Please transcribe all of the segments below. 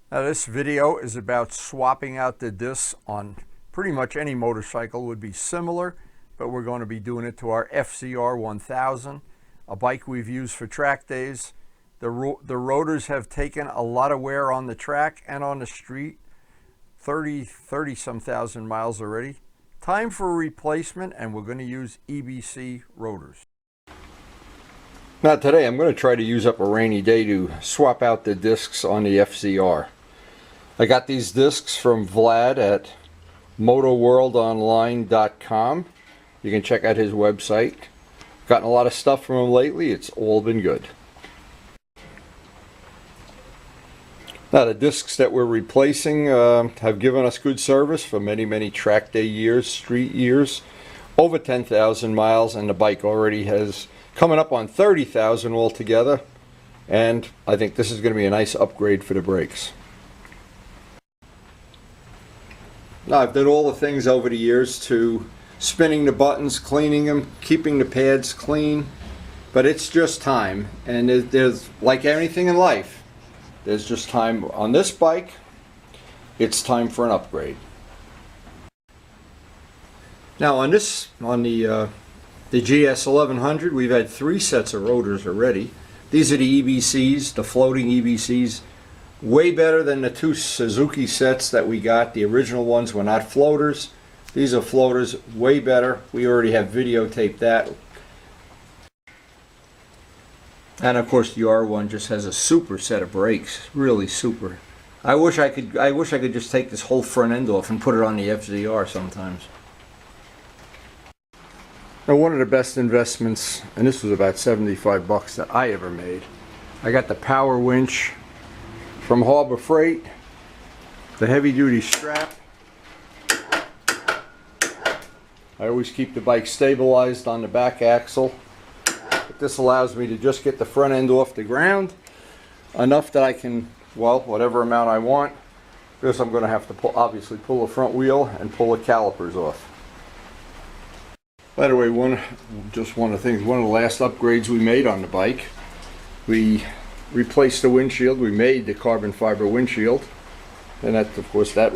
Now this video is about swapping out the discs on pretty much any motorcycle. Would be similar, but we're going to be doing it to our FCR 1000, a bike we've used for track days. The rotors have taken a lot of wear on the track and on the street, 30 some thousand miles already. Time for a replacement, and we're going to use EBC rotors. Now today I'm going to try to use up a rainy day to swap out the discs on the FCR. I got these discs from Vlad at motoworldonline.com. You can check out his website. Gotten a lot of stuff from him lately. It's all been good. Now the discs that we're replacing have given us good service for many track day years, street years, over 10,000 miles, and the bike already has coming up on 30,000 altogether, and I think this is going to be a nice upgrade for the brakes. Now I've done all the things over the years to spinning the buttons, cleaning them, keeping the pads clean, but it's just time, and there's like anything in life, there's just time. On this bike, it's time for an upgrade. Now on the GS 1100, we've had 3 sets of rotors already. These are the EBCs, the floating EBCs. Way better than the 2 Suzuki sets that we got. The original ones were not floaters. These are floaters, way better. We already have videotaped that. And of course the R1 just has a super set of brakes, really super. I wish I could just take this whole front end off and put it on the FZR sometimes. Now one of the best investments, and this was about 75 bucks that I ever made. I got the power winch from Harbor Freight, the heavy duty strap. I always keep the bike stabilized on the back axle. But this allows me to just get the front end off the ground enough that I can, well, whatever amount I want, because I'm going to have to obviously pull the front wheel and pull the calipers off. By the way, one of the last upgrades we made on the bike, we replaced the windshield. We made the carbon fiber windshield, and that, of course, that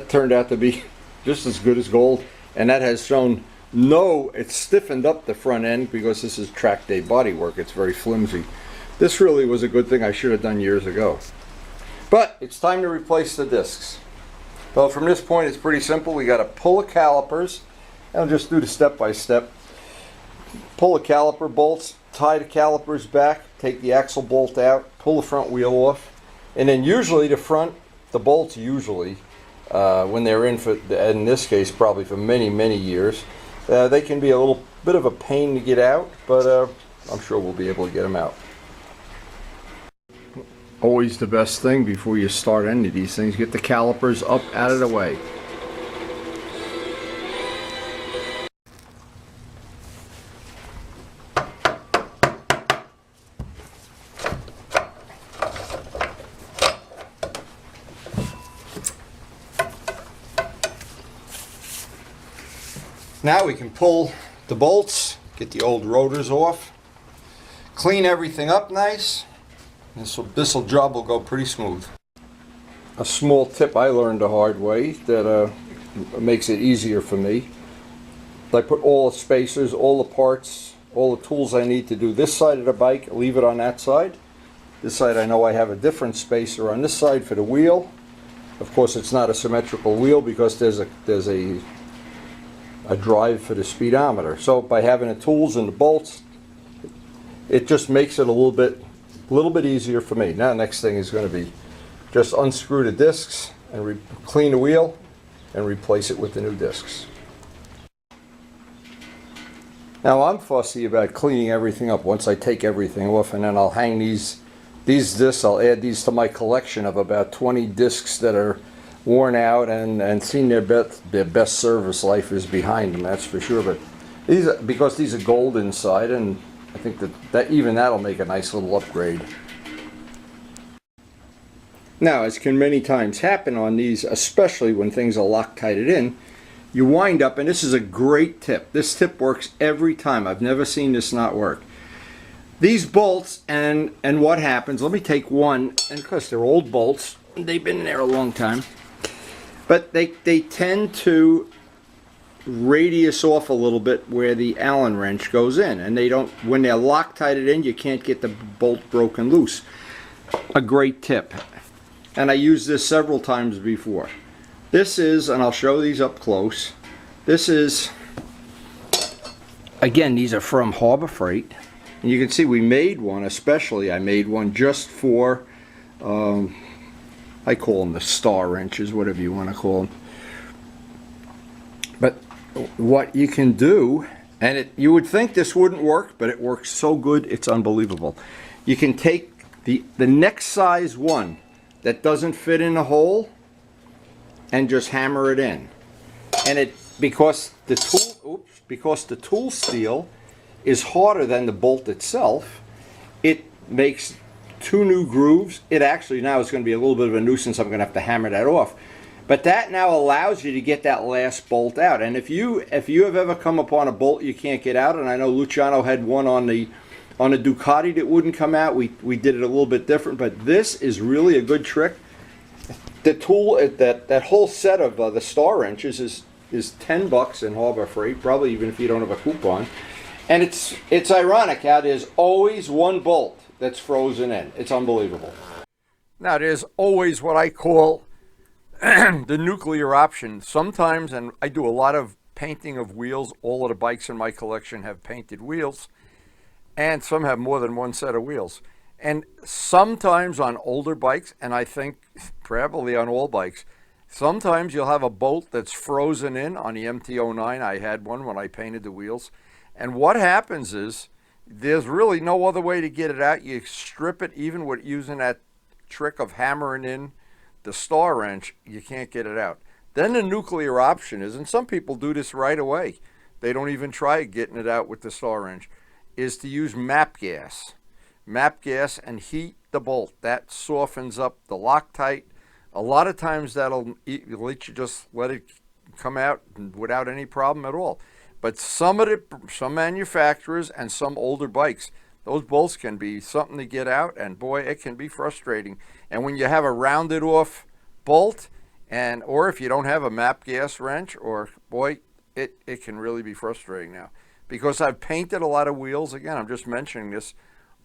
turned out to be just as good as gold. And that has shown it's stiffened up the front end because this is track day body work. It's very flimsy. This really was a good thing I should have done years ago. But it's time to replace the discs. Well, from this point it's pretty simple. We got to pull the calipers. I'll just do the step by step. Pull the caliper bolts, tie the calipers back, take the axle bolt out, pull the front wheel off, and then usually the bolts when they're in this case probably for many years, they can be a little bit of a pain to get out, but I'm sure we'll be able to get them out. Always the best thing before you start any of these things, get the calipers up out of the way. Now we can pull the bolts, get the old rotors off, clean everything up nice. This job will go pretty smooth. A small tip I learned the hard way that makes it easier for me. I put all the spacers, all the parts, all the tools I need to do this side of the bike, leave it on that side. This side I know I have a different spacer on this side for the wheel. Of course it's not a symmetrical wheel because there's a drive for the speedometer. So by having the tools and the bolts, it just makes it a little bit easier for me. Now next thing is going to be just unscrew the discs and clean the wheel and replace it with the new discs. Now I'm fussy about cleaning everything up once I take everything off, and then I'll hang these discs. I'll add these to my collection of about 20 discs that are worn out and seen their best service life is behind them, that's for sure. But because these are gold inside, and I think that'll make a nice little upgrade. Now, as can many times happen on these, especially when things are Loctited in, you wind up, and this is a great tip. This tip works every time. I've never seen this not work. these bolts, and what happens, let me take one, and because they're old bolts, they've been there a long time, but they tend to radius off a little bit where the Allen wrench goes in, and they don't, when they're Loctited in, you can't get the bolt broken loose. A great tip, and I used this several times before. This is, and I'll show these up close, this is, again, these are from Harbor Freight, and you can see we made one, especially I made one just for I call them the star wrenches, whatever you want to call them. But what you can do, and you would think this wouldn't work, but it works so good, it's unbelievable. You can take the next size one that doesn't fit in a hole and just hammer it in. And it, because the tool steel is harder than the bolt itself, it makes two new grooves. It actually now is going to be a little bit of a nuisance. I'm going to have to hammer that off. But that now allows you to get that last bolt out. And if you have ever come upon a bolt you can't get out, and I know Luciano had one on a Ducati that wouldn't come out, we did it a little bit different, but this is really a good trick. The tool, that whole set of the star wrenches is $10 in Harbor Freight, probably even if you don't have a coupon. And it's ironic how there's always one bolt that's frozen in. It's unbelievable. Now there's always what I call the nuclear option. Sometimes, and I do a lot of painting of wheels, all of the bikes in my collection have painted wheels, and some have more than one set of wheels. And sometimes on older bikes, and I think probably on all bikes, sometimes you'll have a bolt that's frozen in. On the MT-09, I had one when I painted the wheels. And what happens is, there's really no other way to get it out. You strip it, even with using that trick of hammering in the star wrench, you can't get it out. Then the nuclear option is, and some people do this right away, they don't even try getting it out with the star wrench, is to use MAP gas. MAP gas and heat the bolt. That softens up the Loctite. A lot of times that'll let you just let it come out without any problem at all. But some manufacturers and some older bikes, those bolts can be something to get out, and boy, it can be frustrating. And when you have a rounded off bolt, or if you don't have a MAP gas wrench, or boy, it can really be frustrating now. Because I've painted a lot of wheels, again, I'm just mentioning this,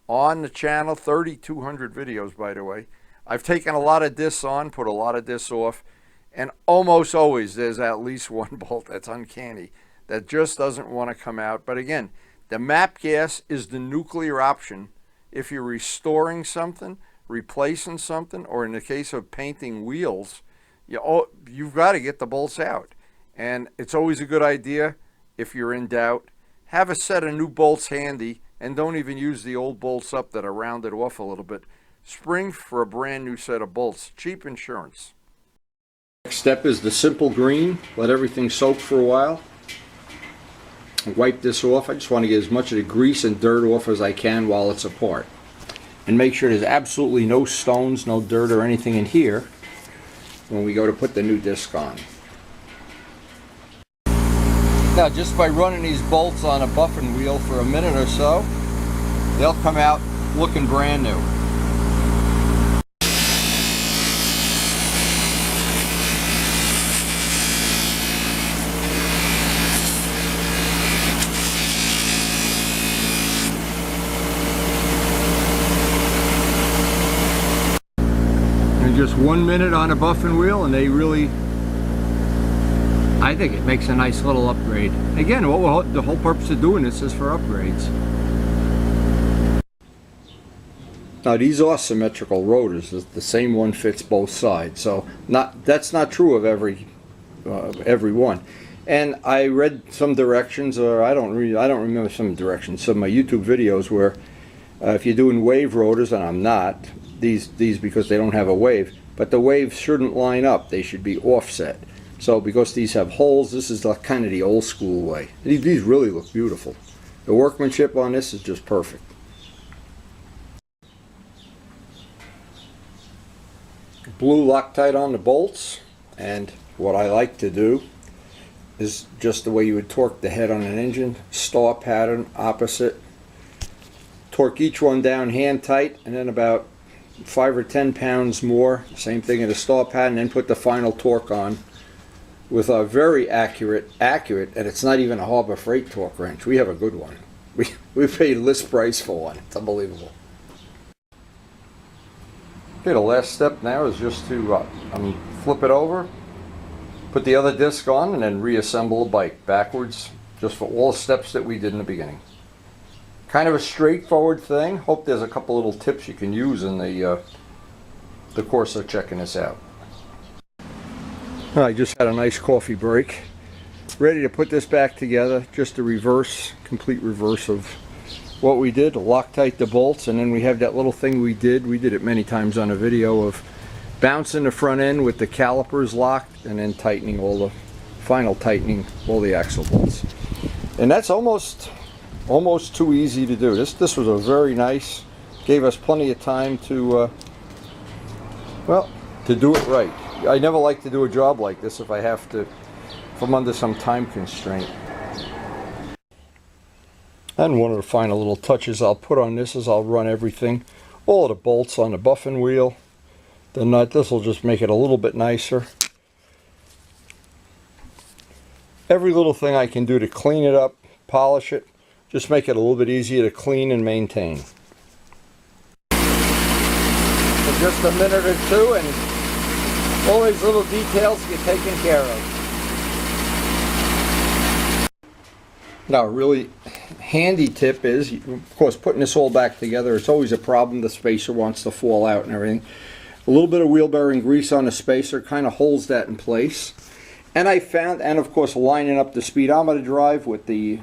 on the channel, 3,200 videos, by the way. I've taken a lot of discs on, put a lot of discs off, and almost always there's at least one bolt that's uncanny, that just doesn't want to come out. But again, the MAP gas is the nuclear option if you're restoring something, replacing something, or in the case of painting wheels, you've got to get the bolts out. And it's always a good idea, if you're in doubt, have a set of new bolts handy, and don't even use the old bolts up that are rounded off a little bit. Spring for a brand new set of bolts. Cheap insurance. Next step is the simple green. Let everything soak for a while. Wipe this off. I just want to get as much of the grease and dirt off as I can while it's apart. And make sure there's absolutely no stones, no dirt or anything in here when we go to put the new disc on. Now, just by running these bolts on a buffing wheel for a minute or so, they'll come out looking brand new. Just 1 minute on a buffing wheel, and they really, I think it makes a nice little upgrade. Again, the whole purpose of doing this is for upgrades. Now these are symmetrical rotors. The same one fits both sides. So that's not true of every one. And I read some directions, or I don't remember some directions, some of my YouTube videos where if you're doing wave rotors, and I'm not, these because they don't have a wave, but the waves shouldn't line up. They should be offset. So because these have holes, this is kind of the old school way. These really look beautiful. The workmanship on this is just perfect. Blue Loctite on the bolts, and what I like to do is just the way you would torque the head on an engine, star pattern opposite, torque each one down hand tight, and then about 5 or 10 pounds more, same thing in the stall pad, and then put the final torque on with a very accurate, and it's not even a Harbor Freight torque wrench. We have a good one. We paid list price for one. It's unbelievable. Okay, the last step now is just to flip it over, put the other disc on, and then reassemble the bike backwards, just for all the steps that we did in the beginning. Kind of a straightforward thing. Hope there's a couple little tips you can use in the course of checking this out. I just had a nice coffee break. Ready to put this back together. Just a reverse, complete reverse of what we did. Loctite the bolts, and then we have that little thing we did. We did it many times on a video of bouncing the front end with the calipers locked, and then tightening tightening all the axle bolts. And that's almost too easy to do. This was a very nice, gave us plenty of time to do it right. I never like to do a job like this if I'm under some time constraint. And one of the final little touches I'll put on this is I'll run everything, all of the bolts on the buffing wheel, the nut. This will just make it a little bit nicer. Every little thing I can do to clean it up, polish it, just make it a little bit easier to clean and maintain. For just a minute or two, and all these little details get taken care of. Now, a really handy tip is, of course, putting this all back together. It's always a problem. The spacer wants to fall out and everything. A little bit of wheel bearing grease on the spacer kind of holds that in place. And I found, and of course, lining up the speedometer drive with the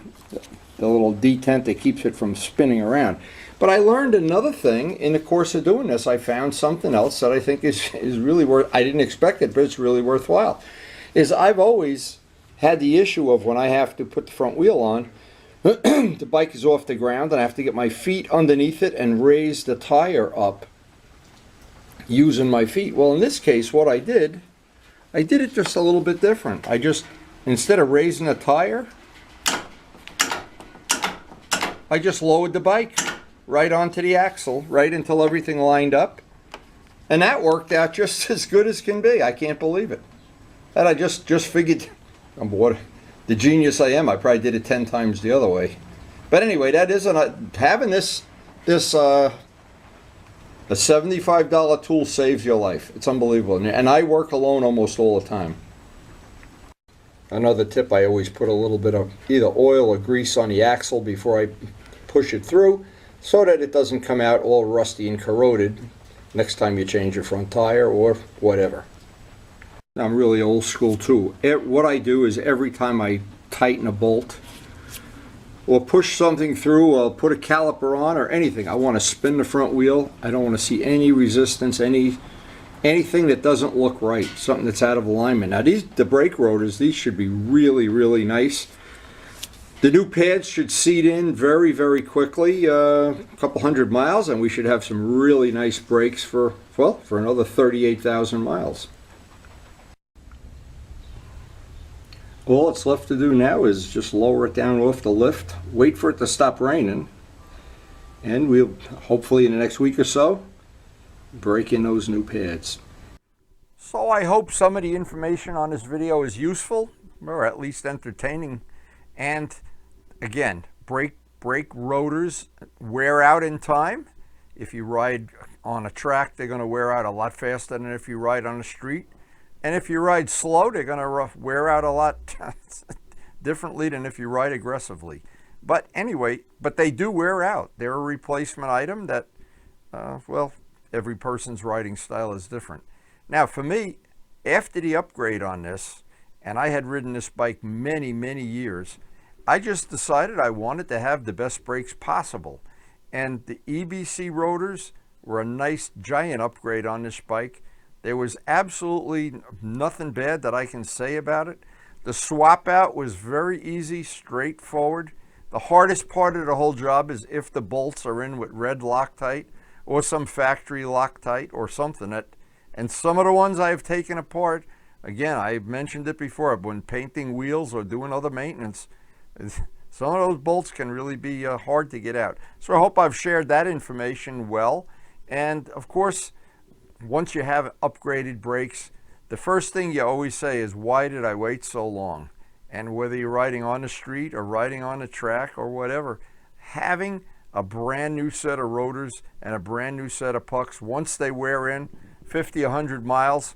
little detent that keeps it from spinning around. But I learned another thing in the course of doing this. I found something else that I think is really I didn't expect it, but it's really worthwhile. I've always had the issue of when I have to put the front wheel on, the bike is off the ground and I have to get my feet underneath it and raise the tire up using my feet. Well, in this case, what I did it just a little bit different. Instead of raising the tire, I just lowered the bike right onto the axle, right until everything lined up. And that worked out just as good as can be. I can't believe it. And I just figured, what the genius I am, I probably did it 10 times the other way. But anyway, that isn't having this a $75 tool saves your life. It's unbelievable. And I work alone almost all the time. Another tip, I always put a little bit of either oil or grease on the axle before I push it through, so that it doesn't come out all rusty and corroded next time you change your front tire or whatever. I'm really old school too. What I do is every time I tighten a bolt or push something through or put a caliper on or anything, I want to spin the front wheel. I don't want to see any resistance, anything that doesn't look right, something that's out of alignment. Now the brake rotors, these should be really, really nice. The new pads should seat in very, very quickly, a couple hundred miles, and we should have some really nice brakes for another 38,000 miles. All it's left to do now is just lower it down off the lift, wait for it to stop raining, and we'll hopefully in the next week or so break in those new pads. So I hope some of the information on this video is useful, or at least entertaining. And again, brake rotors wear out in time. If you ride on a track, they're going to wear out a lot faster than if you ride on the street. And if you ride slow, they're going to wear out a lot differently than if you ride aggressively. But anyway, they do wear out. They're a replacement item that, every person's riding style is different. Now for me, after the upgrade on this, and I had ridden this bike many, many years, I just decided I wanted to have the best brakes possible. And the EBC rotors were a nice giant upgrade on this bike. There was absolutely nothing bad that I can say about it. The swap out was very easy, straightforward. The hardest part of the whole job is if the bolts are in with red Loctite or some factory Loctite or something and some of the ones I've taken apart, again, I've mentioned it before, when painting wheels or doing other maintenance, Some of those bolts can really be hard to get out. So I hope I've shared that information well. And of course, once you have upgraded brakes, the first thing you always say is, why did I wait so long? And whether you're riding on the street or riding on the track or whatever, having a brand new set of rotors and a brand new set of pucks, once they wear in 50, 100 miles,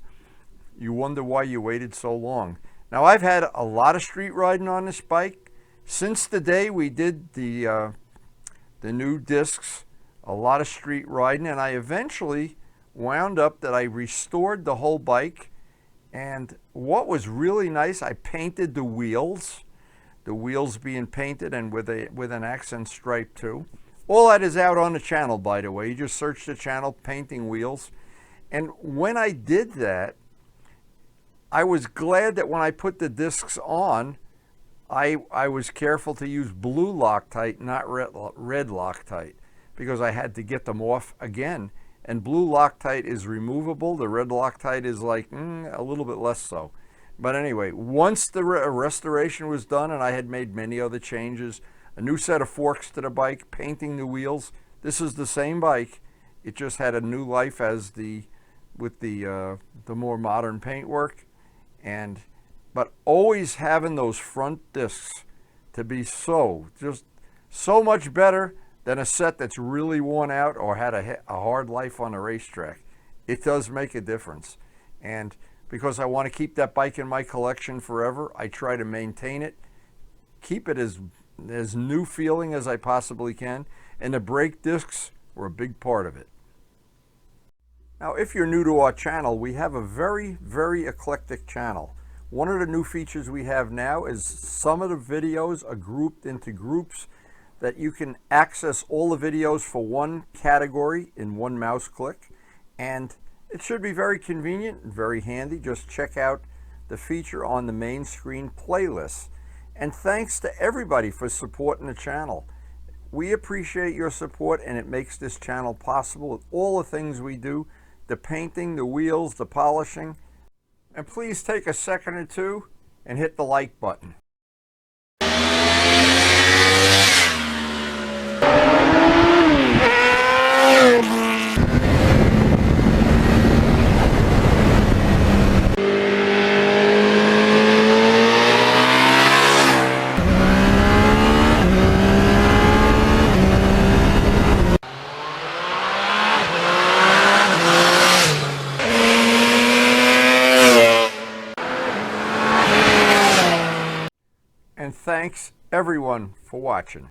you wonder why you waited so long. Now, I've had a lot of street riding on this bike. Since the day we did the new discs, a lot of street riding, and I eventually wound up that I restored the whole bike. And what was really nice, I painted the wheels being painted, and with an accent stripe too. All that is out on the channel, by the way. You just search the channel, painting wheels. And when I did that, I was glad that when I put the discs on, I was careful to use blue Loctite, not red Loctite, because I had to get them off again. And blue Loctite is removable. The red Loctite is like a little bit less so. But anyway, once the restoration was done and I had made many other changes, a new set of forks to the bike, painting the wheels. This is the same bike. It just had a new life as with the more modern paintwork. But always having those front discs to be just so much better than a set that's really worn out or had a hard life on a racetrack. It does make a difference. And because I want to keep that bike in my collection forever, I try to maintain it, keep it as new feeling as I possibly can, and the brake discs were a big part of it. Now, if you're new to our channel, we have a very, very eclectic channel. One of the new features we have now is some of the videos are grouped into groups that you can access all the videos for one category in one mouse click. And it should be very convenient and very handy. Just check out the feature on the main screen, playlists. And thanks to everybody for supporting the channel. We appreciate your support, and it makes this channel possible with all the things we do, the painting, the wheels, the polishing. And please take a second or two and hit the like button. And thanks everyone for watching.